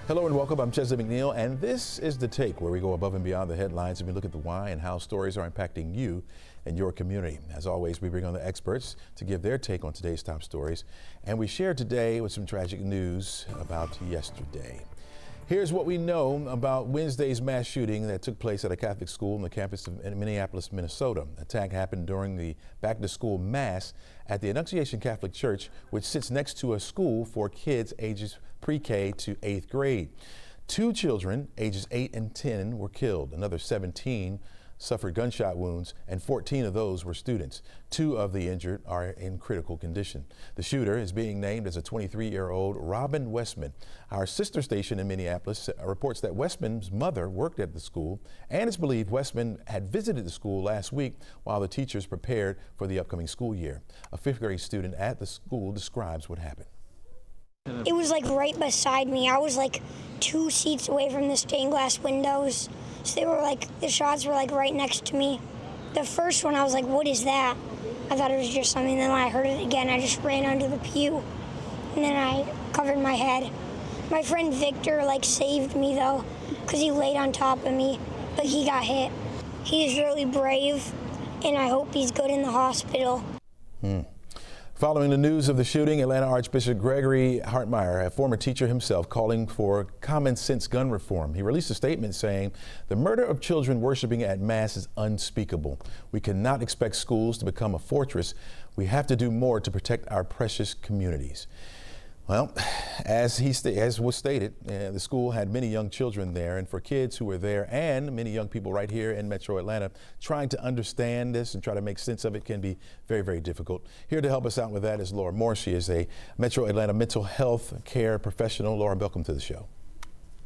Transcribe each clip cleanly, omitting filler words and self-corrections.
Hello and welcome. I'm Chesley McNeil, and this is The Take, where we go above and beyond the headlines and we look at the why and how stories are impacting you and your community. As always, we bring on the experts to give their take on today's top stories, and we share today with some tragic news about yesterday. Here's what we know about Wednesday's mass shooting that took place at a Catholic school on the campus of Minneapolis, Minnesota. The attack happened during the back-to-school mass at the Annunciation Catholic Church, which sits next to a school for kids ages pre-K to 8th grade. 2 children, ages 8 and 10, were killed. Another 17 suffered gunshot wounds, and 14 of those were students. 2 of the injured are in critical condition. The shooter is being named as a 23-year-old Robin Westman. Our sister station in Minneapolis reports that Westman's mother worked at the school, and it's believed Westman had visited the school last week while the teachers prepared for the upcoming school year. A 5th grade student at the school describes what happened. It was like right beside me. I was like 2 seats away from the stained glass windows. So they were like, the shots were like right next to me. The first one, I was like, what is that? I thought it was just something. Then when I heard it again, I just ran under the pew. And then I covered my head. My friend Victor like saved me though, because he laid on top of me, but he got hit. He is really brave, and I hope he's good in the hospital. Following the news of the shooting, Atlanta Archbishop Gregory Hartmeyer, a former teacher himself, calling for common sense gun reform. He released a statement saying the murder of children worshiping at Mass is unspeakable. We cannot expect schools to become a fortress. We have to do more to protect our precious communities. Well, as was stated, the school had many young children there, and for kids who were there and many young people right here in Metro Atlanta, trying to understand this and try to make sense of it can be very, very difficult. Here to help us out with that is Laura Moore. She is a Metro Atlanta mental health care professional. Laura, welcome to the show.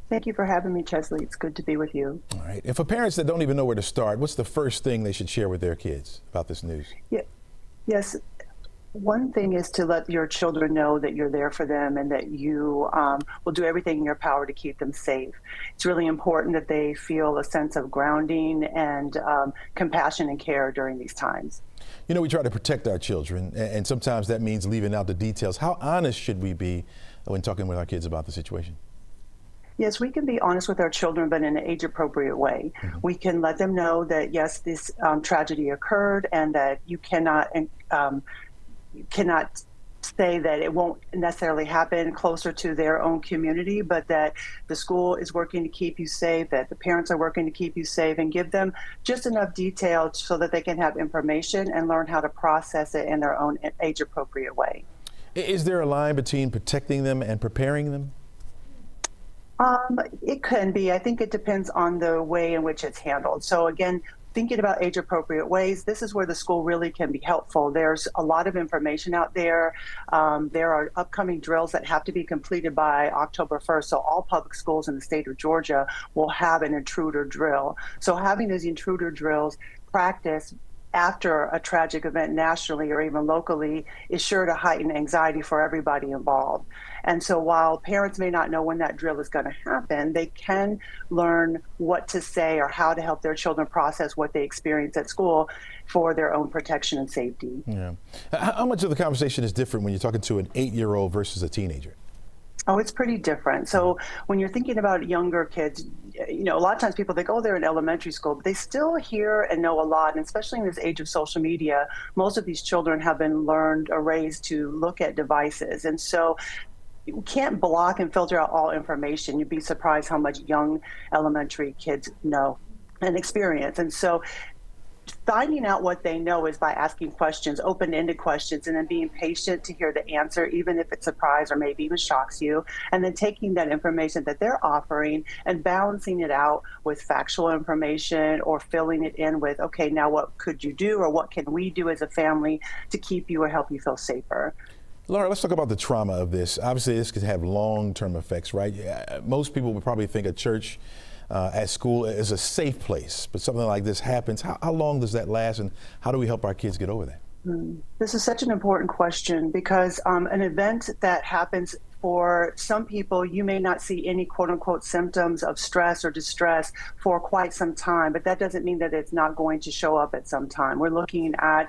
Thank you for having me, Chesley. It's good to be with you. All right. And for parents that don't even know where to start, what's the first thing they should share with their kids about this news? Yes. One thing is to let your children know that you're there for them and that you will do everything in your power to keep them safe. It's really important that they feel a sense of grounding and compassion and care during these times. You know, we try to protect our children, and sometimes that means leaving out the details. How honest should we be when talking with our kids about the situation? Yes, we can be honest with our children, but in an age-appropriate way. We can let them know that, yes, this tragedy occurred and that you cannot say that it won't necessarily happen closer to their own community, but that the school is working to keep you safe, that the parents are working to keep you safe, and give them just enough detail so that they can have information and learn how to process it in their own age-appropriate way. Is there a line between protecting them and preparing them? It can be. I think it depends on the way in which it's handled. So again, thinking about age-appropriate ways, this is where the school really can be helpful. There's a lot of information out there. There are upcoming drills that have to be completed by October 1st. So all public schools in the state of Georgia will have an intruder drill. So having those intruder drills practice after a tragic event nationally or even locally is sure to heighten anxiety for everybody involved. And so while parents may not know when that drill is going to happen, they can learn what to say or how to help their children process what they experience at school for their own protection and safety. Yeah. How much of the conversation is different when you're talking to an 8-year-old versus a teenager? Oh, it's pretty different. So when you're thinking about younger kids, you know, a lot of times people think, oh, they're in elementary school, but they still hear and know a lot. And especially in this age of social media, most of these children have been learned or raised to look at devices. And so you can't block and filter out all information. You'd be surprised how much young elementary kids know and experience. And so finding out what they know is by asking questions, open-ended questions, and then being patient to hear the answer, even if it surprises or maybe even shocks you, and then taking that information that they're offering and balancing it out with factual information or filling it in with, okay, now what could you do or what can we do as a family to keep you or help you feel safer? Laura, let's talk about the trauma of this. Obviously, this could have long-term effects, right? Most people would probably think a church at school is a safe place, but something like this happens. How long does that last, and how do we help our kids get over that? This is such an important question because an event that happens for some people, you may not see any quote unquote symptoms of stress or distress for quite some time, but that doesn't mean that it's not going to show up at some time. We're looking at,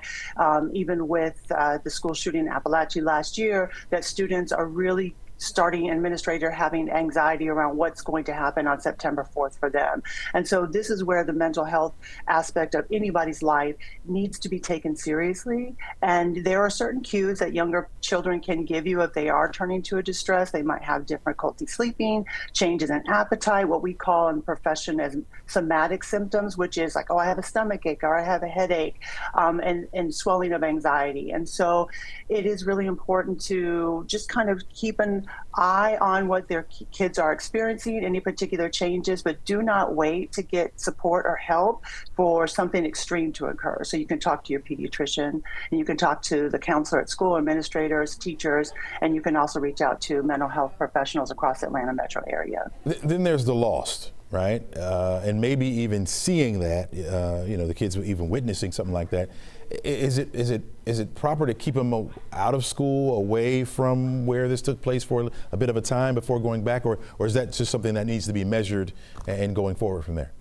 even with the school shooting in Appalachia last year, that students are really starting administrator having anxiety around what's going to happen on September 4th for them. And so this is where the mental health aspect of anybody's life needs to be taken seriously. And there are certain cues that younger children can give you if they are turning to a distress. They might have difficulty sleeping, changes in appetite, what we call in the profession as somatic symptoms, which is like, oh, I have a stomach ache or I have a headache, and swelling of anxiety. And so it is really important to just kind of keep an eye on what their kids are experiencing, any particular changes, but do not wait to get support or help for something extreme to occur. So you can talk to your pediatrician, and you can talk to the counselor at school, administrators, teachers, and you can also reach out to mental health professionals across the Atlanta metro area. Then there's the lost, right? And maybe even seeing that, the kids were even witnessing something like that. Is it proper to keep them out of school, away from where this took place for a bit of a time before going back, or is that just something that needs to be measured and going forward from there?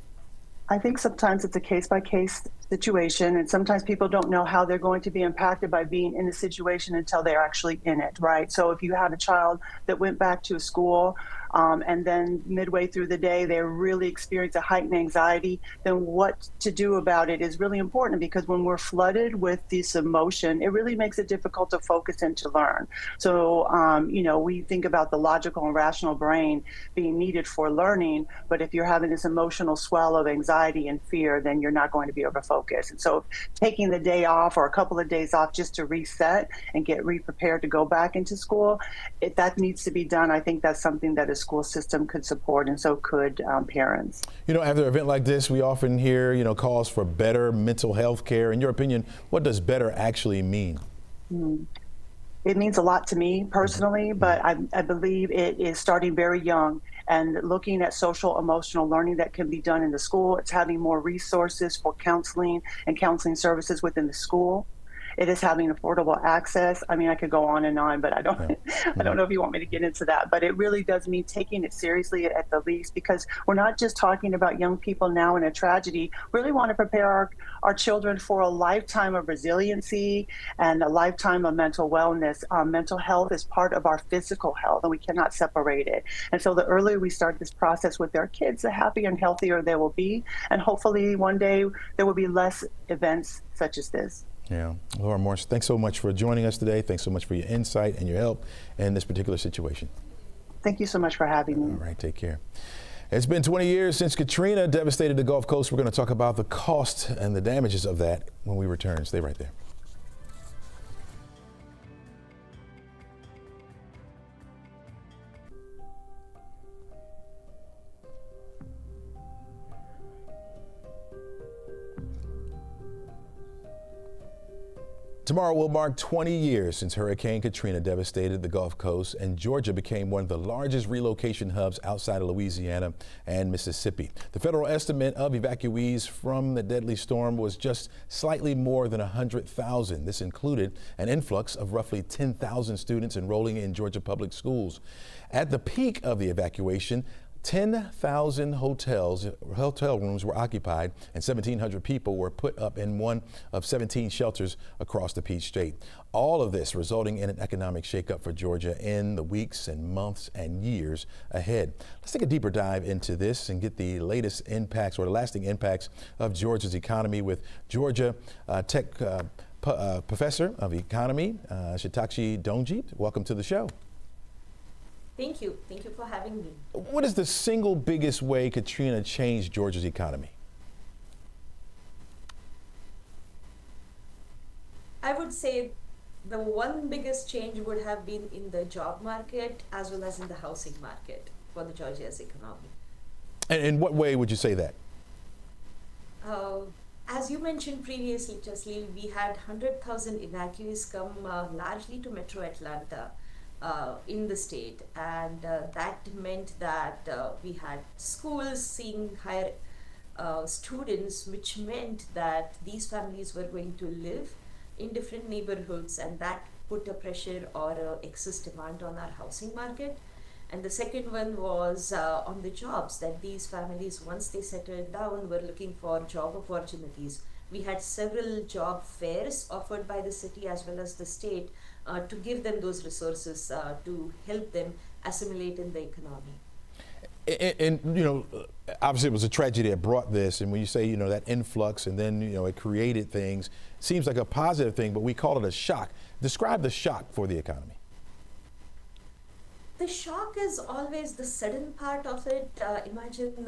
I think sometimes it's a case-by-case situation, and sometimes people don't know how they're going to be impacted by being in the situation until they're actually in it, right? So if you had a child that went back to a school and then midway through the day they really experience a heightened anxiety, then what to do about it is really important, because when we're flooded with this emotion, it really makes it difficult to focus and to learn. So, we think about the logical and rational brain being needed for learning, but if you're having this emotional swell of anxiety and fear, then you're not going to be able to focus. And so taking the day off or a couple of days off just to reset and get re-prepared to go back into school, that needs to be done. I think that's something that a school system could support, and so could parents. After an event like this, we often hear, calls for better mental health care. In your opinion, what does better actually mean? It means a lot to me personally, but I believe it is starting very young and looking at social emotional learning that can be done in the school. It's having more resources for counseling and counseling services within the school. It is having affordable access. I mean, I could go on and on, but I don't know if you want me to get into that. But it really does mean taking it seriously at the least, because we're not just talking about young people now in a tragedy. We really want to prepare our children for a lifetime of resiliency and a lifetime of mental wellness. Mental health is part of our physical health, and we cannot separate it. And so the earlier we start this process with our kids, the happier and healthier they will be. And hopefully one day there will be less events such as this. Yeah. Laura Morse, thanks so much for joining us today. Thanks so much for your insight and your help in this particular situation. Thank you so much for having me. All right, take care. It's been 20 years since Katrina devastated the Gulf Coast. We're going to talk about the cost and the damages of that when we return. Stay right there. Tomorrow will mark 20 years since Hurricane Katrina devastated the Gulf Coast, and Georgia became one of the largest relocation hubs outside of Louisiana and Mississippi. The federal estimate of evacuees from the deadly storm was just slightly more than 100,000. This included an influx of roughly 10,000 students enrolling in Georgia public schools. At the peak of the evacuation, 10,000 hotel rooms were occupied, and 1,700 people were put up in one of 17 shelters across the Peach State. All of this resulting in an economic shakeup for Georgia in the weeks and months and years ahead. Let's take a deeper dive into this and get the latest impacts or the lasting impacts of Georgia's economy with Georgia Tech Professor of Economy, Shitakshi Donjit. Welcome to the show. Thank you. Thank you for having me. What is the single biggest way Katrina changed Georgia's economy? I would say the one biggest change would have been in the job market as well as in the housing market for the Georgia's economy. And in what way would you say that? As you mentioned previously, Chesley, we had 100,000 evacuees come largely to Metro Atlanta. In the state, and that meant that we had schools seeing higher students, which meant that these families were going to live in different neighborhoods, and that put a pressure or excess demand on our housing market. And the second one was on the jobs, that these families, once they settled down, were looking for job opportunities, We had several job fairs offered by the city as well as the state to give them those resources to help them assimilate in the economy. And obviously it was a tragedy that brought this, and when you say, that influx and then, it created things, seems like a positive thing, but we call it a shock. Describe the shock for the economy. The shock is always the sudden part of it. Imagine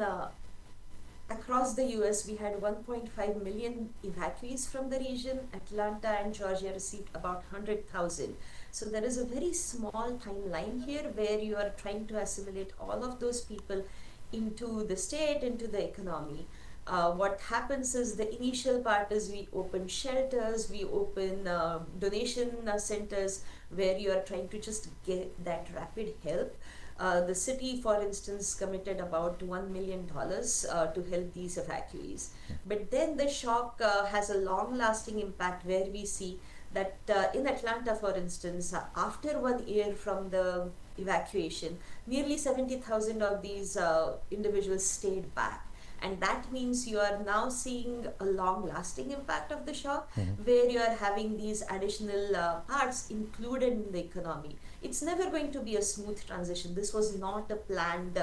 across the US, we had 1.5 million evacuees from the region. Atlanta and Georgia received about 100,000. So there is a very small timeline here where you are trying to assimilate all of those people into the state, into the economy. What happens is the initial part is we open shelters, we open donation centers where you are trying to just get that rapid help. The city, for instance, committed about $1 million to help these evacuees. But then the shock has a long-lasting impact where we see that in Atlanta, for instance, after 1 year from the evacuation, nearly 70,000 of these individuals stayed back. And that means you are now seeing a long-lasting impact of the shock, where you are having these additional parts included in the economy. It's never going to be a smooth transition. This was not a planned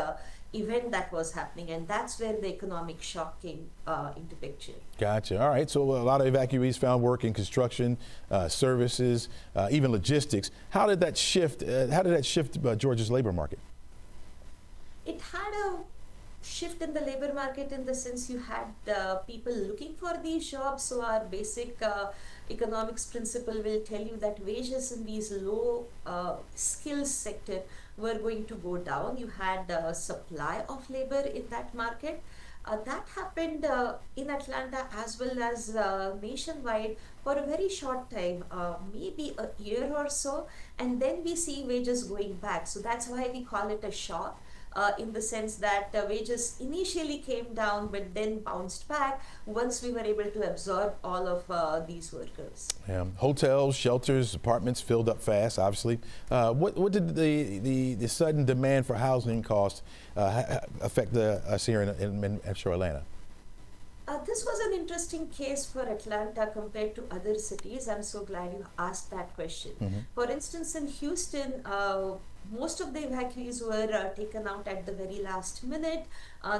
event that was happening, and that's where the economic shock came into picture. Gotcha. All right. So a lot of evacuees found work in construction, services, even logistics. How did that shift? Georgia's labor market? It had a shift in the labor market in the sense you had people looking for these jobs. So our basic economics principle will tell you that wages in these low skills sector were going to go down. You had a supply of labor in that market. That happened in Atlanta as well as nationwide for a very short time, maybe a year or so, and then we see wages going back. So that's why we call it a shock. In the sense that wages initially came down but then bounced back once we were able to absorb all of these workers. Yeah. Hotels, shelters, apartments filled up fast, obviously. What did the sudden demand for housing costs affect us here in Metro Atlanta? This was an interesting case for Atlanta compared to other cities. I'm so glad you asked that question. For instance, in Houston, most of the evacuees were taken out at the very last minute.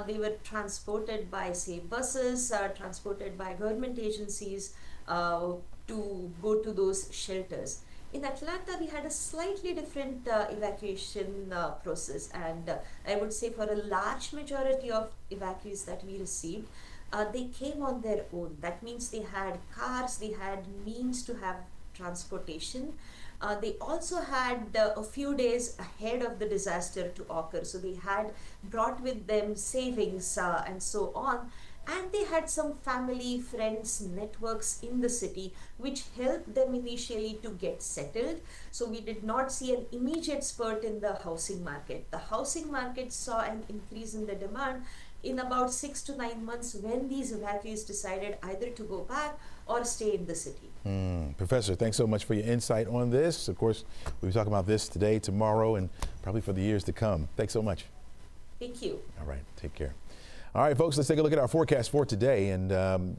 They were transported by, say, buses, transported by government agencies to go to those shelters. In Atlanta, we had a slightly different evacuation process, and I would say for a large majority of evacuees that we received, they came on their own. That means they had cars, they had means to have transportation. They also had a few days ahead of the disaster to occur. So they had brought with them savings and so on. And they had some family, friends, networks in the city, which helped them initially to get settled. So we did not see an immediate spurt in the housing market. The housing market saw an increase in the demand in about 6 to 9 months when these evacuees decided either to go back or stay in the city. Professor, thanks so much for your insight on this. Of course, we'll be talking about this today, tomorrow, and probably for the years to come. Thanks so much. Thank you. All right, take care. All right, folks, let's take a look at our forecast for today. And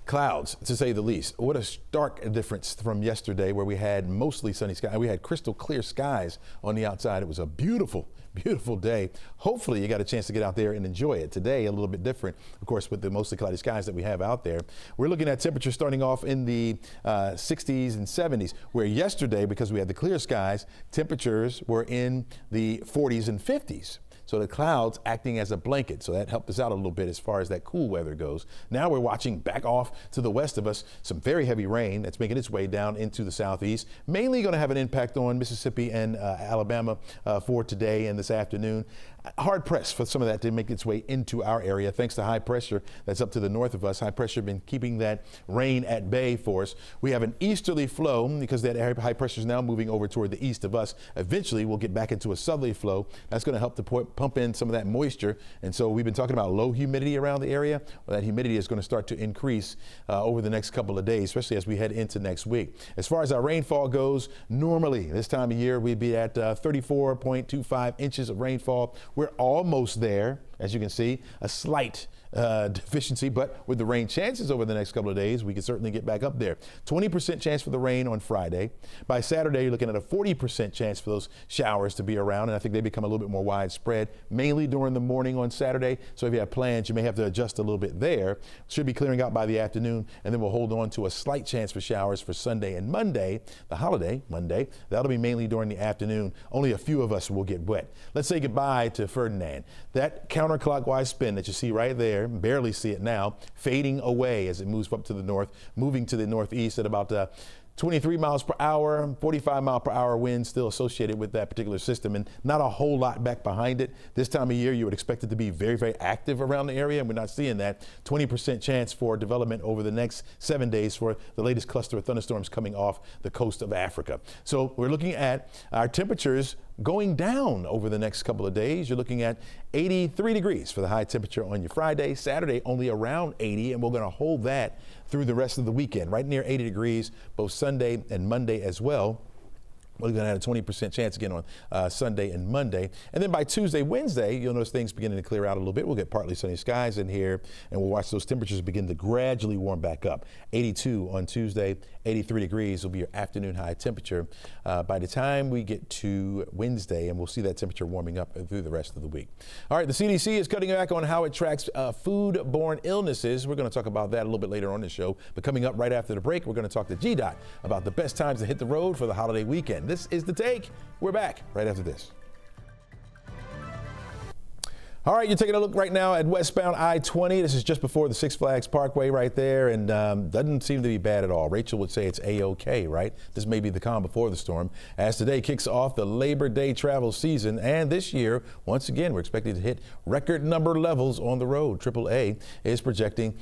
clouds, to say the least. What a stark difference from yesterday where we had mostly sunny skies. We had crystal clear skies on the outside. It was a beautiful, beautiful day. Hopefully you got a chance to get out there and enjoy it. Today, a little bit different, of course, with the mostly cloudy skies that we have out there. We're looking at temperatures starting off in the 60s and 70s, where yesterday, because we had the clear skies, temperatures were in the 40s and 50s. So the clouds acting as a blanket. So that helped us out a little bit as far as that cool weather goes. Now we're watching back off to the west of us, some very heavy rain that's making its way down into the southeast. Mainly going to have an impact on Mississippi and Alabama for today and this afternoon. Hard pressed for some of that to make its way into our area thanks to high pressure that's up to the north of us. High pressure been keeping that rain at bay for us. We have an easterly flow because that high pressure is now moving over toward the east of us. Eventually we'll get back into a southerly flow. That's going to help to pump in some of that moisture. And so we've been talking about low humidity around the area. Well, that humidity is going to start to increase over the next couple of days, especially as we head into next week. As far as our rainfall goes, normally this time of year we'd be at 34.25 inches of rainfall. We're almost there, as you can see, a slight deficiency, but with the rain chances over the next couple of days, we can certainly get back up there. 20% chance for the rain on Friday. By Saturday, you're looking at a 40% chance for those showers to be around, and I think they become a little bit more widespread, mainly during the morning on Saturday. So if you have plans, you may have to adjust a little bit there. Should be clearing out by the afternoon, and then we'll hold on to a slight chance for showers for Sunday and Monday, the holiday, Monday. That'll be mainly during the afternoon. Only a few of us will get wet. Let's say goodbye to Ferdinand. That counterclockwise spin that you see right there, barely see it now, fading away as it moves up to the north, moving to the northeast at about 23 miles per hour, 45 mile per hour winds still associated with that particular system, and not a whole lot back behind it. This time of year, you would expect it to be very, very active around the area, and we're not seeing that. 20% chance for development over the next 7 days for the latest cluster of thunderstorms coming off the coast of Africa. So we're looking at our temperatures going down over the next couple of days. You're looking at 83 degrees for the high temperature on your Friday. Saturday, only around 80, and we're going to hold that through the rest of the weekend, right near 80 degrees, both Sunday and Monday as well. We're going to have a 20% chance again on Sunday and Monday. And then by Tuesday, Wednesday, you'll notice things beginning to clear out a little bit. We'll get partly sunny skies in here, and we'll watch those temperatures begin to gradually warm back up. 82 on Tuesday, 83 degrees will be your afternoon high temperature by the time we get to Wednesday, and we'll see that temperature warming up through the rest of the week. All right, the CDC is cutting back on how it tracks foodborne illnesses. We're going to talk about that a little bit later on the show. But coming up right after the break, we're going to talk to GDOT about the best times to hit the road for the holiday weekend. This is The Take. We're back right after this. All right, you're taking a look right now at westbound I-20. This is just before the Six Flags Parkway right there, and doesn't seem to be bad at all. Rachel would say it's A-OK, right? This may be the calm before the storm, as today kicks off the Labor Day travel season. And this year, once again, we're expected to hit record number levels on the road. AAA is projecting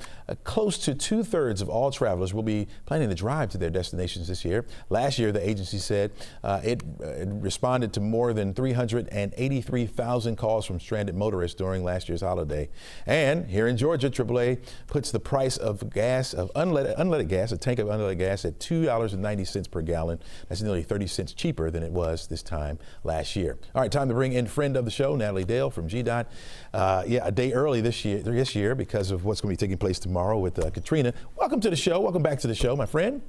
close to 2/3 of all travelers will be planning to drive to their destinations this year. Last year, the agency said it responded to more than 383,000 calls from stranded motorists during last year's holiday. And here in Georgia, AAA puts the price of gas, of unleaded gas, a tank of unleaded gas at $2.90 per gallon. That's nearly 30 cents cheaper than it was this time last year. All right, time to bring in friend of the show, Natalie Dale from GDOT. A day early this year because of what's going to be taking place tomorrow with Katrina. Welcome to the show. Welcome back to the show, my friend.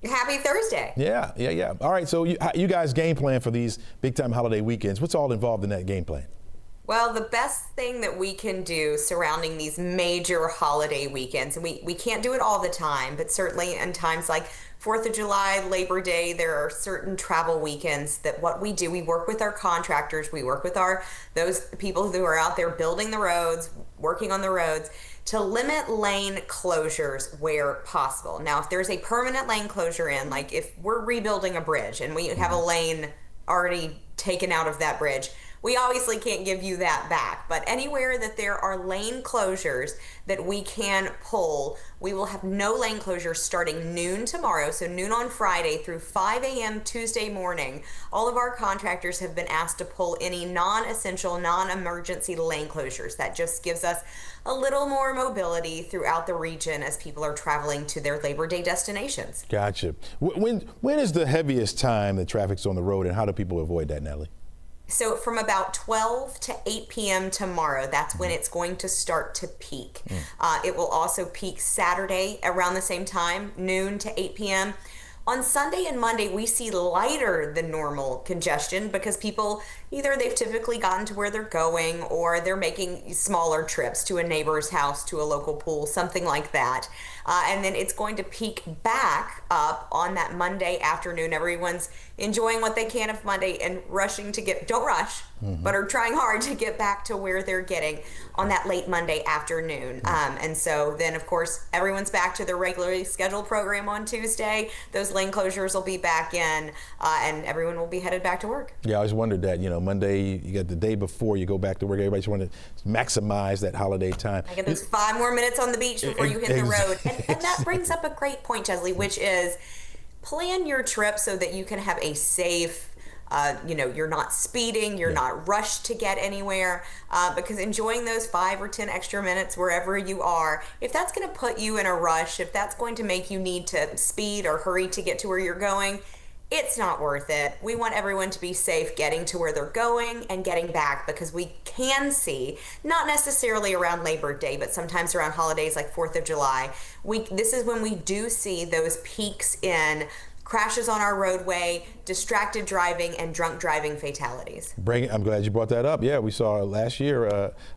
Happy Thursday. Yeah. All right, so you guys game plan for these big time holiday weekends. What's all involved in that game plan? Well, the best thing that we can do surrounding these major holiday weekends, and we can't do it all the time, but certainly in times like 4th of July, Labor Day, there are certain travel weekends that what we do, we work with our contractors, we work with those people who are out there building the roads, working on the roads, to limit lane closures where possible. Now, if there's a permanent lane closure in, like if we're rebuilding a bridge and we have a lane already taken out of that bridge, we obviously can't give you that back, but anywhere that there are lane closures that we can pull, we will have no lane closures starting noon tomorrow, so noon on Friday through 5 a.m. Tuesday morning. All of our contractors have been asked to pull any non-essential, non-emergency lane closures. That just gives us a little more mobility throughout the region as people are traveling to their Labor Day destinations. Gotcha. When is the heaviest time that traffic's on the road, and how do people avoid that, Natalie? So from about 12 to 8 p.m. tomorrow, that's when it's going to start to peak. It will also peak Saturday around the same time, noon to 8 p.m. On Sunday and Monday, we see lighter than normal congestion because people, either they've typically gotten to where they're going or they're making smaller trips to a neighbor's house, to a local pool, something like that. And then it's going to peak back up on that Monday afternoon. Everyone's enjoying what they can of Monday and rushing to don't rush, but are trying hard to get back to where they're getting on that late Monday afternoon. And so then, of course, everyone's back to their regularly scheduled program on Tuesday. Those lane closures will be back in, and everyone will be headed back to work. Yeah, I always wondered that, Monday, you got the day before you go back to work. Everybody's want to maximize that holiday time. I get those 5 more minutes on the beach before you hit the road. And that brings up a great point, Chesley, which is plan your trip so that you can have a safe, you're not speeding, you're not rushed to get anywhere, because enjoying those 5 or 10 extra minutes wherever you are, if that's going to put you in a rush, if that's going to make you need to speed or hurry to get to where you're going, It's not worth it. We want everyone to be safe getting to where they're going and getting back, because we can see, not necessarily around Labor Day, but sometimes around holidays like 4th of July, this is when we do see those peaks in crashes on our roadway, distracted driving, and drunk driving fatalities. I'm glad you brought that up. Yeah, we saw last year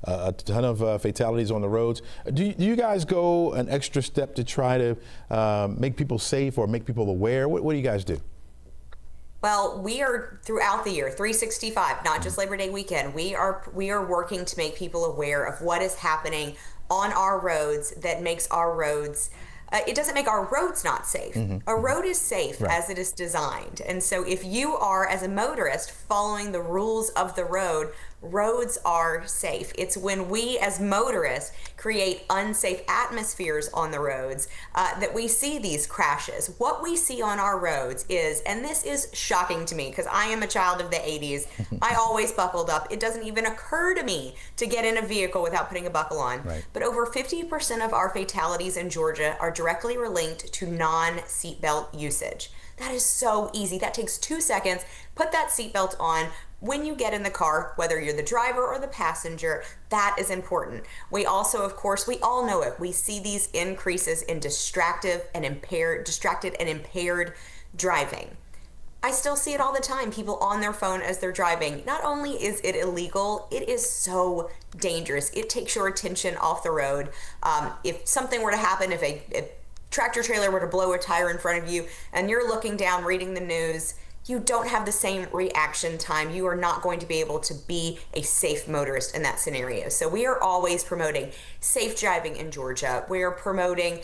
a ton of fatalities on the roads. Do you guys go an extra step to try to make people safe or make people aware? What do you guys do? Well, we are throughout the year, 365, not just Labor Day weekend. We are working to make people aware of what is happening on our roads that makes our roads. It doesn't make our roads not safe. A road is safe as it is designed. And so if you are, as a motorist, following the rules of the road, roads are safe. It's when we as motorists create unsafe atmospheres on the roads that we see these crashes. What we see on our roads is, and this is shocking to me because I am a child of the 80s, I always buckled up. It doesn't even occur to me to get in a vehicle without putting a buckle on. Right. But over 50% of our fatalities in Georgia are directly linked to non-seatbelt usage. That is so easy. That takes 2 seconds. Put that seatbelt on. When you get in the car, whether you're the driver or the passenger, that is important. We also, of course, we all know it. We see these increases in distracted and impaired driving. I still see it all the time. People on their phone as they're driving. Not only is it illegal, it is so dangerous. It takes your attention off the road. If something were to happen, if a tractor trailer were to blow a tire in front of you and you're looking down reading the news, you don't have the same reaction time. You are not going to be able to be a safe motorist in that scenario. So we are always promoting safe driving in Georgia. We are promoting,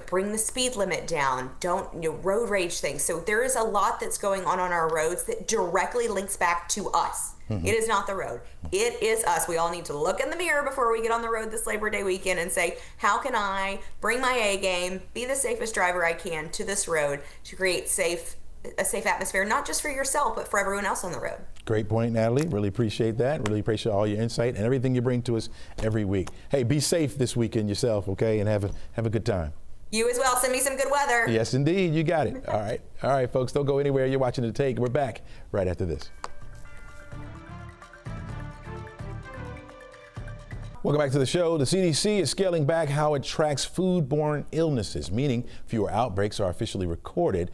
bring the speed limit down, road rage things. So there is a lot that's going on our roads that directly links back to us. It is not the road. It is us. We all need to look in the mirror before we get on the road this Labor Day weekend and say, how can I bring my A game, be the safest driver I can to this road to create a safe atmosphere, not just for yourself, but for everyone else on the road. Great point, Natalie. Really appreciate that. Really appreciate all your insight and everything you bring to us every week. Hey, be safe this weekend yourself, okay? And have a good time. You as well. Send me some good weather. Yes, indeed. You got it. All right. All right, folks. Don't go anywhere. You're watching The Take. We're back right after this. Welcome back to the show. The CDC is scaling back how it tracks foodborne illnesses, meaning fewer outbreaks are officially recorded.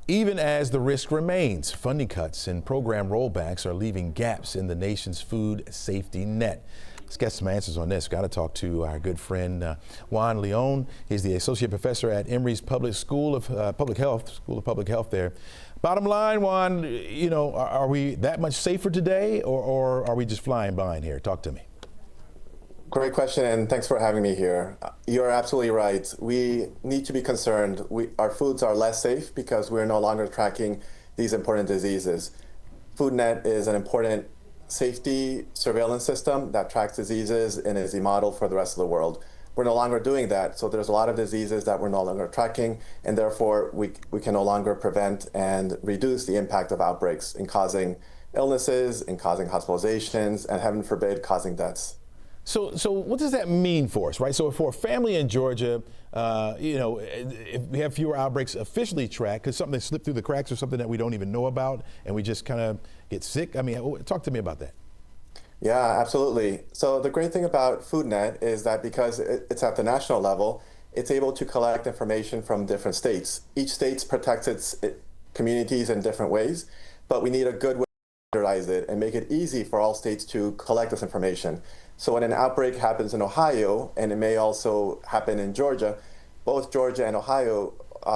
Even as the risk remains, funding cuts and program rollbacks are leaving gaps in the nation's food safety net. Let's get some answers on this. Got to talk to our good friend Juan Leon. He's the associate professor at Emory's Public School of Public Health there. Bottom line, Juan, are we that much safer today, or are we just flying blind here? Talk to me. Great question, and thanks for having me here. You're absolutely right. We need to be concerned. Our foods are less safe because we're no longer tracking these important diseases. FoodNet is an important safety surveillance system that tracks diseases and is a model for the rest of the world. We're no longer doing that, so there's a lot of diseases that we're no longer tracking, and therefore we can no longer prevent and reduce the impact of outbreaks in causing illnesses, in causing hospitalizations, and heaven forbid, causing deaths. So what does that mean for us, right? So for a family in Georgia, if we have fewer outbreaks officially tracked, could something slip through the cracks or something that we don't even know about and we just kind of get sick? I mean, talk to me about that. Yeah, absolutely. So the great thing about FoodNet is that because it's at the national level, it's able to collect information from different states. Each state protects its communities in different ways, but we need a good way to standardize it and make it easy for all states to collect this information. So when an outbreak happens in Ohio, and it may also happen in Georgia, both Georgia and Ohio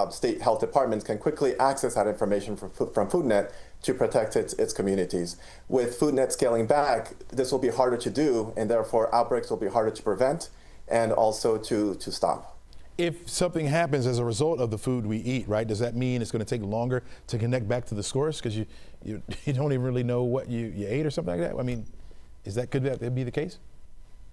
state health departments can quickly access that information from FoodNet to protect its communities. With FoodNet scaling back, this will be harder to do, and therefore outbreaks will be harder to prevent and also to stop. If something happens as a result of the food we eat, right, does that mean it's going to take longer to connect back to the source because you don't even really know what you ate or something like that? I mean, could that be the case?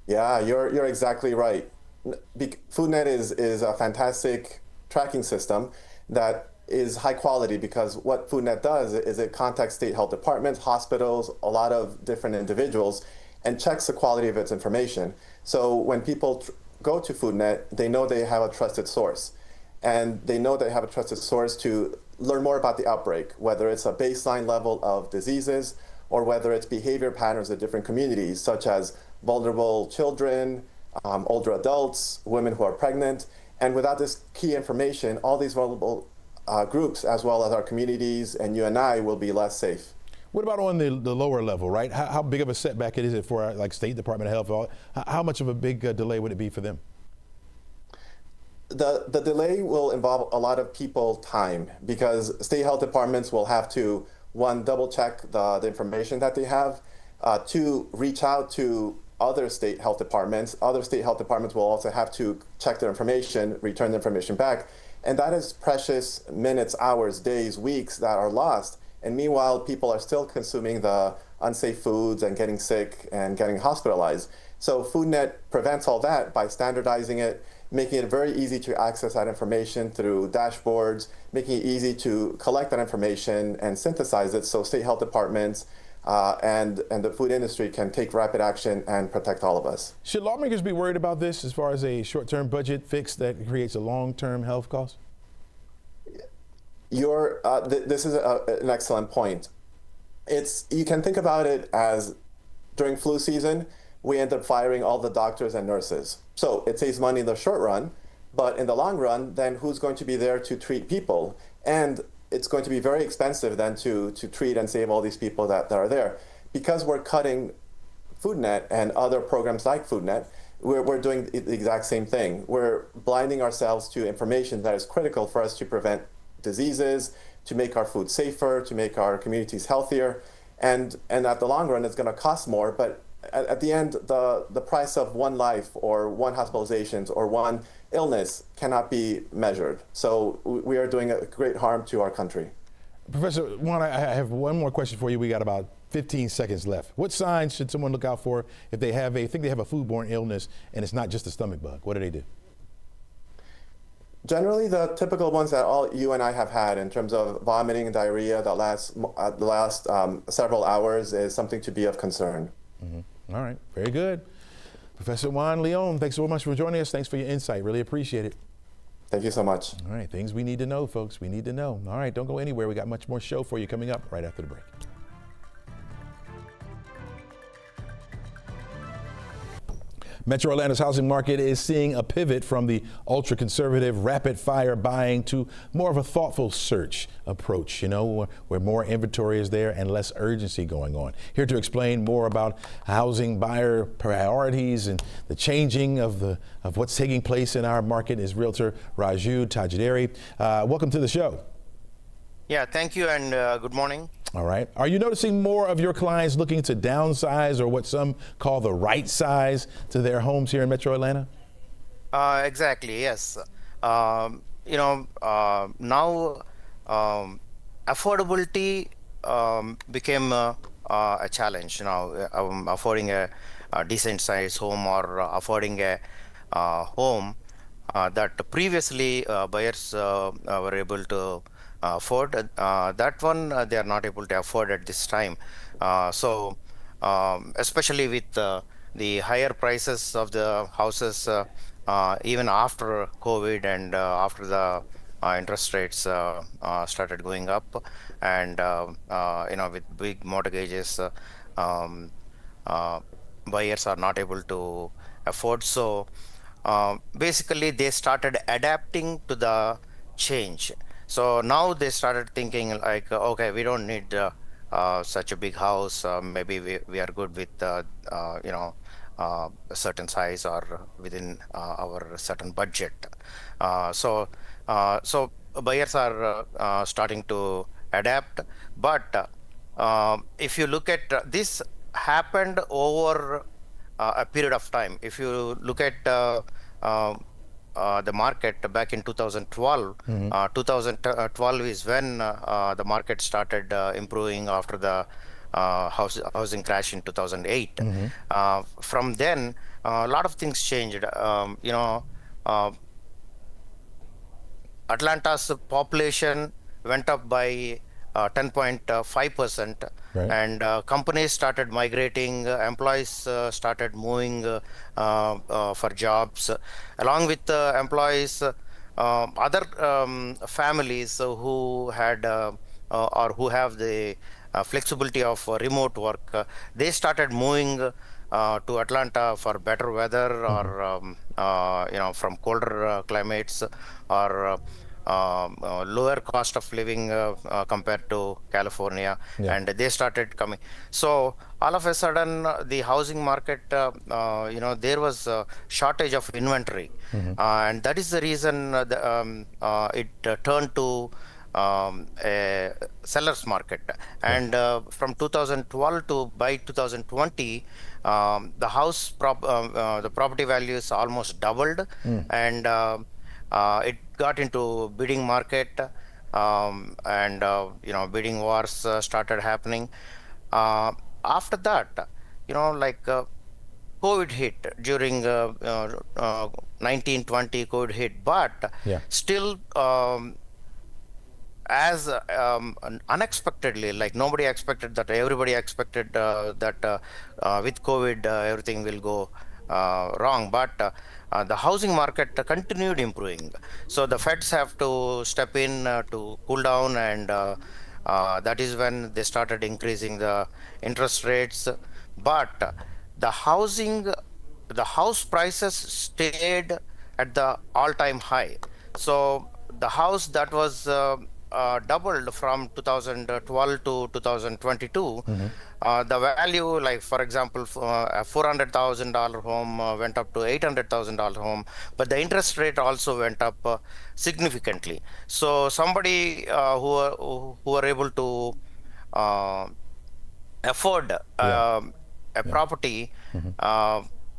Yeah, you're exactly right. FoodNet is a fantastic tracking system that is high quality because what FoodNet does is it contacts state health departments, hospitals, a lot of different individuals, and checks the quality of its information. So when people go to FoodNet, they know they have a trusted source. And they know they have a trusted source to learn more about the outbreak, whether it's a baseline level of diseases or whether it's behavior patterns of different communities, such as vulnerable children, older adults, women who are pregnant. And without this key information, all these vulnerable groups, as well as our communities and you and I, will be less safe. What about on the lower level, right? How big of a setback is it for like State Department of Health? How much of a big delay would it be for them? The delay will involve a lot of people time because state health departments will have to, one, double check the information that they have, two, reach out to other state health departments. Other state health departments will also have to check their information, return the information back. And that is precious minutes, hours, days, weeks that are lost. And meanwhile, people are still consuming the unsafe foods and getting sick and getting hospitalized. So FoodNet prevents all that by standardizing it, making it very easy to access that information through dashboards, making it easy to collect that information and synthesize it so state health departments and the food industry can take rapid action and protect all of us. Should lawmakers be worried about this as far as a short-term budget fix that creates a long-term health cost? This is an excellent point. You can think about it as during flu season, we end up firing all the doctors and nurses. So it saves money in the short run, but in the long run, then who's going to be there to treat people? And it's going to be very expensive then to treat and save all these people that are there. Because we're cutting FoodNet and other programs like FoodNet, we're doing the exact same thing. We're blinding ourselves to information that is critical for us to prevent diseases, to make our food safer, to make our communities healthier. And at the long run, it's going to cost more, but at the end, the price of one life or one hospitalization or one illness cannot be measured. So we are doing a great harm to our country. Professor Juan, I have one more question for you. We got about 15 seconds left. What signs should someone look out for if they think they have a foodborne illness and it's not just a stomach bug? What do they do? Generally, the typical ones that all you and I have had in terms of vomiting and diarrhea that last several hours is something to be of concern. Mm-hmm. All right, very good. Professor Juan Leon, thanks so much for joining us. Thanks for your insight. Really appreciate it. Thank you so much. All right, things we need to know, folks. We need to know. All right, don't go anywhere. We got much more show for you coming up right after the break. Metro Atlanta's housing market is seeing a pivot from the ultra-conservative rapid-fire buying to more of a thoughtful search approach, where more inventory is there and less urgency going on. Here to explain more about housing buyer priorities and the changing of what's taking place in our market is realtor Raju Tajaderi. Welcome to the show. Yeah, thank you and good morning. All right. Are you noticing more of your clients looking to downsize or what some call the right size to their homes here in Metro Atlanta? Exactly, yes. Now affordability became a challenge. Affording a decent sized home or affording a home that previously buyers were able to afford, that one they are not able to afford at this time. So especially with the higher prices of the houses even after COVID and after the interest rates started going up, and with big mortgages, buyers are not able to afford. So basically they started adapting to the change. So now they started thinking like, okay, we don't need such a big house. Maybe we are good with a certain size or within our certain budget. So buyers are starting to adapt. But if you look at this happened over a period of time. If you look at the market back in 2012. 2012 is when the market started improving after the housing crash in 2008. From then, a lot of things changed. Atlanta's population went up by 10.5%, right. And companies started migrating, employees started moving for jobs. Along with employees, other families who had or who have the flexibility of remote work, they started moving to Atlanta for better weather, or from colder climates, or lower cost of living compared to California, and they started coming. So all of a sudden, the housing market, there was a shortage of inventory, and that is the reason it turned to a seller's market. And from 2012 to by 2020, the the property values almost doubled, and it got into bidding market, and bidding wars started happening. After that, COVID hit during 1920. COVID hit, but still. As unexpectedly, like nobody expected that, everybody expected that with COVID everything will go wrong, but the housing market continued improving. So the Feds have to step in to cool down, and that is when they started increasing the interest rates. But the house prices stayed at the all-time high. So the house that was doubled from 2012 to 2022. The value, like for example, a $400,000 home went up to $800,000 home, but the interest rate also went up significantly. So somebody who are able to afford a property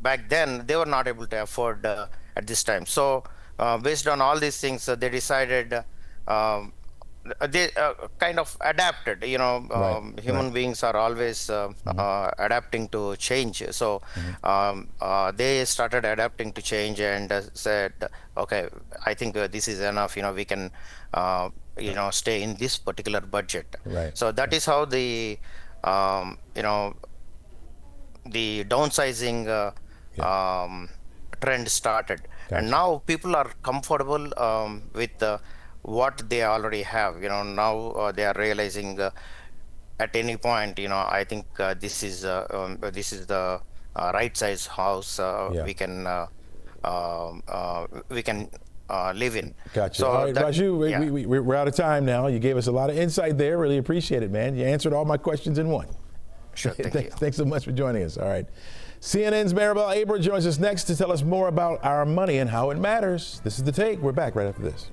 back then, they were not able to afford at this time. So based on all these things, they decided. They kind of adapted, human beings are always adapting to change. So they started adapting to change and said, okay, I think this is enough, we can, stay in this particular budget. So that is how the downsizing trend started. And now people are comfortable with what they already have. Now they are realizing at any point, I think this is the right size house we can live in. Gotcha. So all right, Raju, we're out of time now. You gave us a lot of insight there. Really appreciate it, man. You answered all my questions in one. Sure, thank you. Thanks so much for joining us. All right. CNN's Maribel Aber joins us next to tell us more about our money and how it matters. This is The Take. We're back right after this.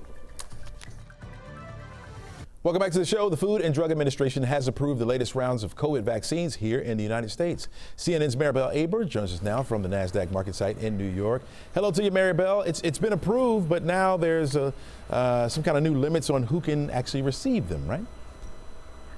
Welcome back to the show. The Food and Drug Administration has approved the latest rounds of COVID vaccines here in the United States. CNN's Maribel Aber joins us now from the NASDAQ market site in New York. Hello to you, Maribel. It's been approved, but now there's some kind of new limits on who can actually receive them, right?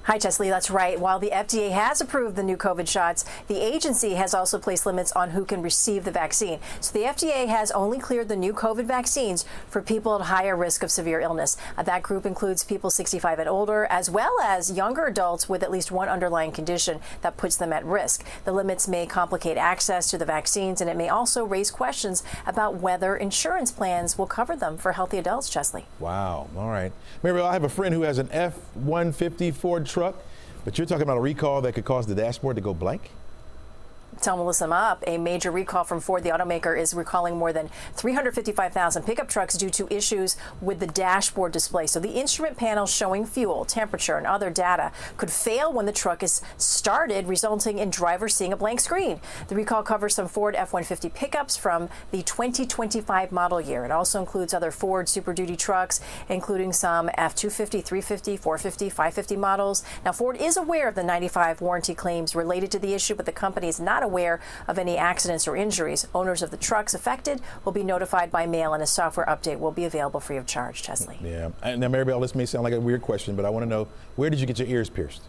Hi, Chesley. That's right. While the FDA has approved the new COVID shots, the agency has also placed limits on who can receive the vaccine. So the FDA has only cleared the new COVID vaccines for people at higher risk of severe illness. That group includes people 65 and older, as well as younger adults with at least one underlying condition that puts them at risk. The limits may complicate access to the vaccines, and it may also raise questions about whether insurance plans will cover them for healthy adults, Chesley. Wow. All right. Maribel, I have a friend who has an F-150 Ford truck, but you're talking about a recall that could cause the dashboard to go blank? Tell Melissa up. A major recall from Ford, the automaker, is recalling more than 355,000 pickup trucks due to issues with the dashboard display. So the instrument panel showing fuel, temperature, and other data could fail when the truck is started, resulting in drivers seeing a blank screen. The recall covers some Ford F-150 pickups from the 2025 model year. It also includes other Ford Super Duty trucks, including some F-250, 350, 450, 550 models. Now, Ford is aware of the 95 warranty claims related to the issue, but the company is not aware of any accidents or injuries. Owners of the trucks affected will be notified by mail, and a software update will be available free of charge, Chesley. Yeah. Now, Maribel, this may sound like a weird question, but I want to know, where did you get your ears pierced?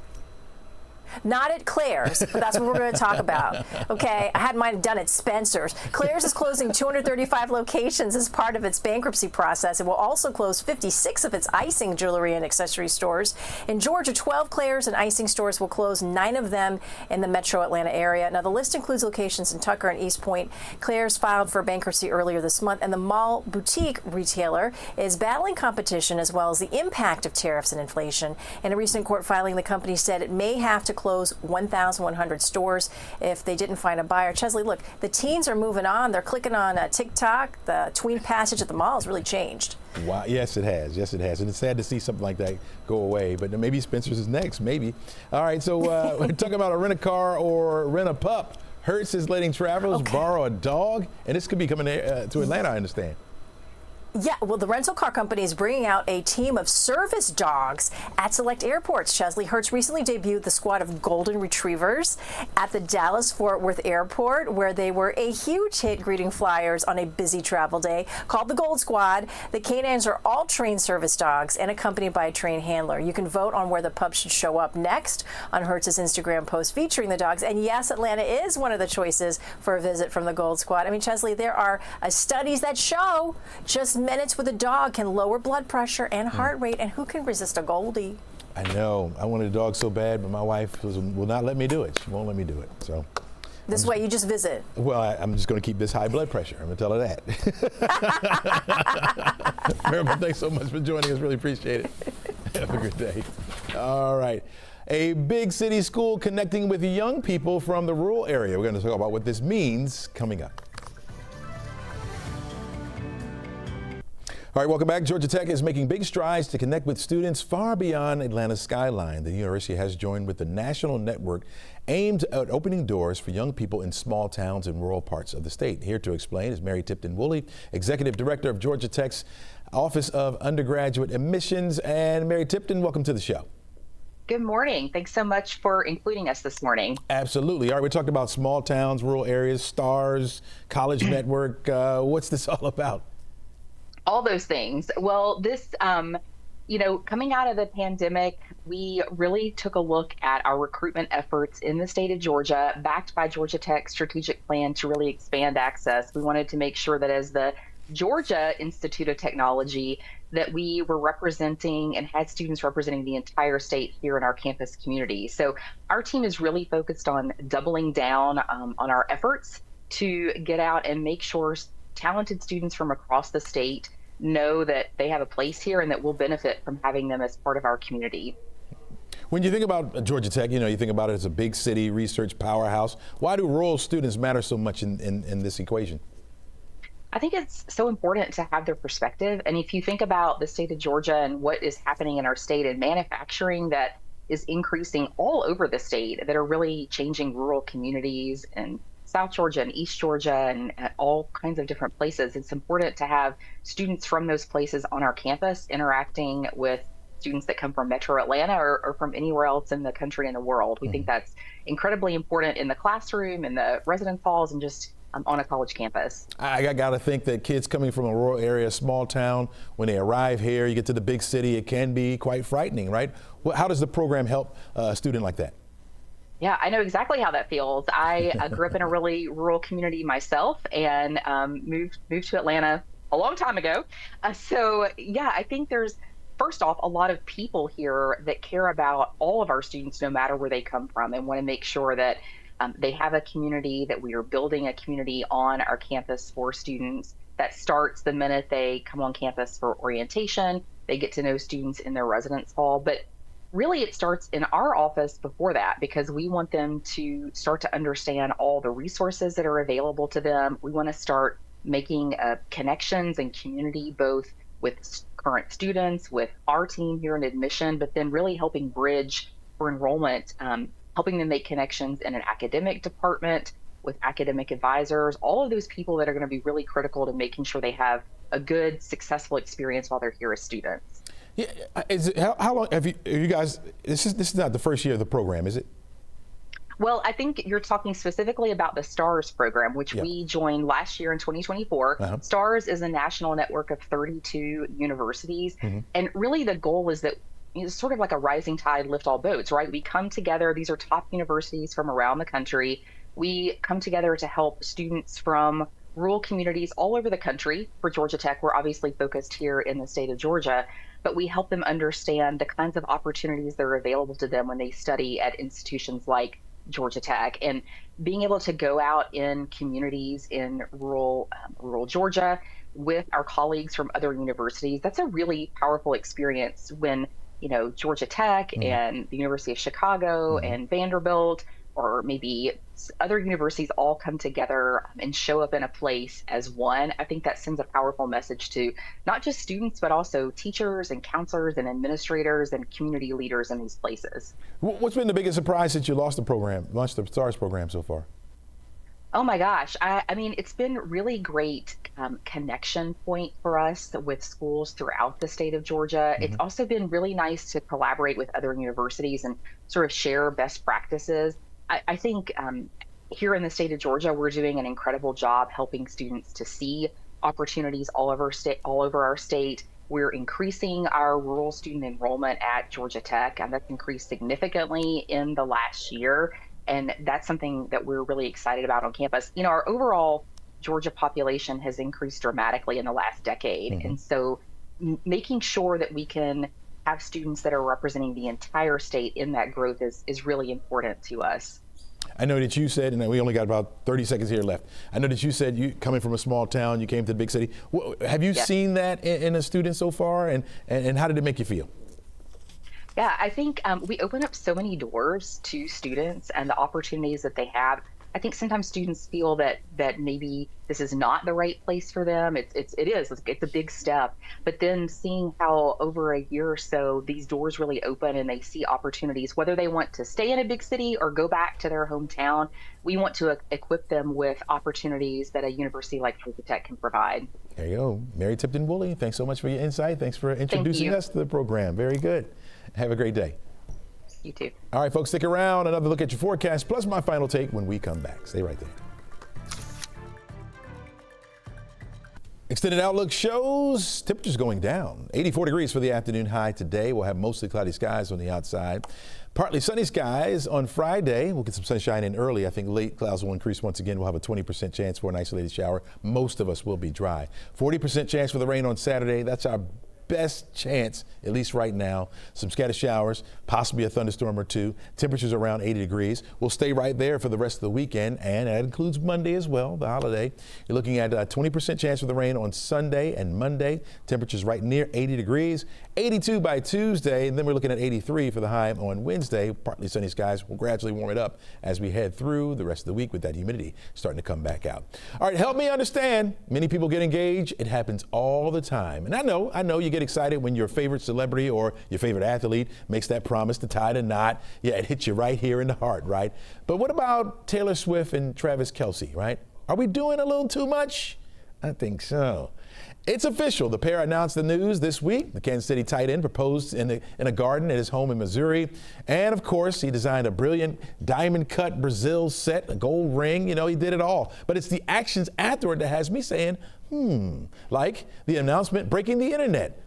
Not at Claire's, but that's what we're going to talk about. Okay, I had mine done at Spencer's. Claire's is closing 235 locations as part of its bankruptcy process. It will also close 56 of its icing, jewelry, and accessory stores. In Georgia, 12 Claire's and icing stores will close, 9 of them in the metro Atlanta area. Now, the list includes locations in Tucker and East Point. Claire's filed for bankruptcy earlier this month, and the mall boutique retailer is battling competition as well as the impact of tariffs and inflation. In a recent court filing, the company said it may have to close 1,100 stores if they didn't find a buyer. Chesley, look, the teens are moving on. They're clicking on TikTok. The tween passage at the mall has really changed. Wow. Yes, it has. Yes, it has. And it's sad to see something like that go away. But maybe Spencer's is next. Maybe. All right. So we're talking about a rent a car or rent a pup. Hertz is letting travelers borrow a dog, and this could be coming to Atlanta, I understand. Yeah, well, the rental car company is bringing out a team of service dogs at select airports. Chesley, Hertz recently debuted the squad of golden retrievers at the Dallas-Fort Worth Airport, where they were a huge hit greeting flyers on a busy travel day. Called the Gold Squad, the canines are all trained service dogs and accompanied by a trained handler. You can vote on where the pups should show up next on Hertz's Instagram post featuring the dogs. And yes, Atlanta is one of the choices for a visit from the Gold Squad. I mean, Chesley, there are studies that show just minutes with a dog can lower blood pressure and heart rate, and who can resist a Goldie? I know. I wanted a dog so bad, but my wife will not let me do it. She won't let me do it. So this way, you just visit. Well, I'm just going to keep this high blood pressure. I'm going to tell her that. Miracle, thanks so much for joining us. Really appreciate it. Have a good day. All right. A big city school connecting with young people from the rural area. We're going to talk about what this means coming up. All right, welcome back. Georgia Tech is making big strides to connect with students far beyond Atlanta's skyline. The university has joined with the national network aimed at opening doors for young people in small towns and rural parts of the state. Here to explain is Mary Tipton-Woolley, Executive Director of Georgia Tech's Office of Undergraduate Admissions. And Mary Tipton, welcome to the show. Good morning. Thanks so much for including us this morning. Absolutely. All right, we talked about small towns, rural areas, STARS, College Network. What's this all about? All those things. Well, this, coming out of the pandemic, we really took a look at our recruitment efforts in the state of Georgia, backed by Georgia Tech's strategic plan to really expand access. We wanted to make sure that as the Georgia Institute of Technology, that we were representing and had students representing the entire state here in our campus community. So our team is really focused on doubling down on our efforts to get out and make sure talented students from across the state know that they have a place here and that we'll benefit from having them as part of our community. When you think about Georgia Tech, you think about it as a big city research powerhouse. Why do rural students matter so much in this equation? I think it's so important to have their perspective. And if you think about the state of Georgia and what is happening in our state and manufacturing that is increasing all over the state that are really changing rural communities and South Georgia and East Georgia and all kinds of different places, it's important to have students from those places on our campus interacting with students that come from Metro Atlanta or from anywhere else in the country and the world. We think that's incredibly important in the classroom, in the residence halls, and just on a college campus. I got to think that kids coming from a rural area, small town, when they arrive here, you get to the big city, it can be quite frightening, right? How does the program help a student like that? Yeah, I know exactly how that feels. I grew up in a really rural community myself and moved to Atlanta a long time ago. So yeah, I think there's, first off, a lot of people here that care about all of our students, no matter where they come from, and want to make sure that they have a community, that we are building a community on our campus for students that starts the minute they come on campus for orientation. They get to know students in their residence hall, but really it starts in our office before that, because we want them to start to understand all the resources that are available to them. We want to start making connections and community, both with current students, with our team here in admission, but then really helping bridge for enrollment, helping them make connections in an academic department with academic advisors, all of those people that are going to be really critical to making sure they have a good, successful experience while they're here as students. Yeah, how long have you guys? This is not the first year of the program, is it? Well, I think you're talking specifically about the STARS program, which we joined last year in 2024. STARS is a national network of 32 universities, and really the goal is that it's sort of like a rising tide lift all boats, right? We come together. These are top universities from around the country. We come together to help students from rural communities all over the country. For Georgia Tech, we're obviously focused here in the state of Georgia, but we help them understand the kinds of opportunities that are available to them when they study at institutions like Georgia Tech. And being able to go out in communities in rural Georgia with our colleagues from other universities, that's a really powerful experience when, Georgia Tech and the University of Chicago and Vanderbilt, or maybe other universities, all come together and show up in a place as one. I think that sends a powerful message to not just students, but also teachers and counselors and administrators and community leaders in these places. What's been the biggest surprise since you launched the STARS program so far? Oh my gosh. I mean, it's been really great connection point for us with schools throughout the state of Georgia. It's also been really nice to collaborate with other universities and sort of share best practices. I think here in the state of Georgia, we're doing an incredible job helping students to see opportunities all over our state. We're increasing our rural student enrollment at Georgia Tech, and that's increased significantly in the last year. And that's something that we're really excited about on campus. Our overall Georgia population has increased dramatically in the last decade. And so making sure that we can have students that are representing the entire state in that growth is really important to us. I know that you said, and we only got about 30 seconds here left. I know that you said you coming from a small town, you came to the big city. Have you seen that in a student so far, and how did it make you feel? Yeah, I think we open up so many doors to students and the opportunities that they have. I think sometimes students feel that maybe this is not the right place for them. It's a big step. But then seeing how over a year or so these doors really open and they see opportunities, whether they want to stay in a big city or go back to their hometown, we want to equip them with opportunities that a university like Georgia Tech can provide. There you go. Mary Tipton-Woolley, thanks so much for your insight. Thanks for introducing us to the program. Very good. Have a great day. You too. All right, folks, stick around. Another look at your forecast, plus my final take when we come back. Stay right there. Extended outlook shows temperatures going down. 84 degrees for the afternoon high today. We'll have mostly cloudy skies on the outside. Partly sunny skies on Friday. We'll get some sunshine in early. I think late clouds will increase once again. We'll have a 20% chance for an isolated shower. Most of us will be dry. 40% chance for the rain on Saturday. That's our best chance, at least right now. Some scattered showers, possibly a thunderstorm or two. Temperatures around 80 degrees. We'll stay right there for the rest of the weekend, and that includes Monday as well, the holiday. You're looking at a 20% chance for the rain on Sunday and Monday. Temperatures right near 80 degrees. 82 by Tuesday, and then we're looking at 83 for the high on Wednesday. Partly sunny skies will gradually warm it up as we head through the rest of the week with that humidity starting to come back out. All right, help me understand. Many people get engaged. It happens all the time. And I know you get excited when your favorite celebrity or your favorite athlete makes that promise to tie the knot. Yeah, it hits you right here in the heart, right? But what about Taylor Swift and Travis Kelce, right? Are we doing a little too much? I think so. It's official. The pair announced the news this week. The Kansas City tight end proposed in a garden at his home in Missouri. And, of course, he designed a brilliant diamond-cut Brazil set, a gold ring. He did it all. But it's the actions afterward that has me saying, like the announcement breaking the internet.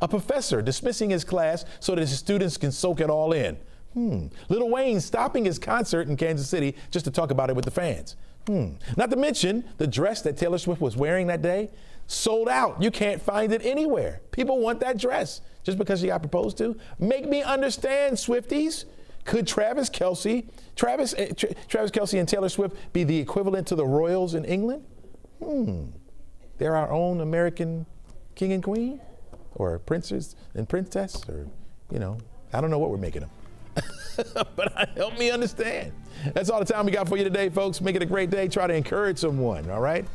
A professor dismissing his class so that his students can soak it all in. Lil Wayne stopping his concert in Kansas City just to talk about it with the fans. Not to mention the dress that Taylor Swift was wearing that day. Sold out. You can't find it anywhere. People want that dress just because she got proposed to. Make me understand, Swifties. Could Travis Kelce and Taylor Swift be the equivalent to the royals in England? They're our own American king and queen, or princess and princess, or I don't know what we're making them. But help me understand. That's all the time we got for you today, folks. Make it a great day. Try to encourage someone. All right.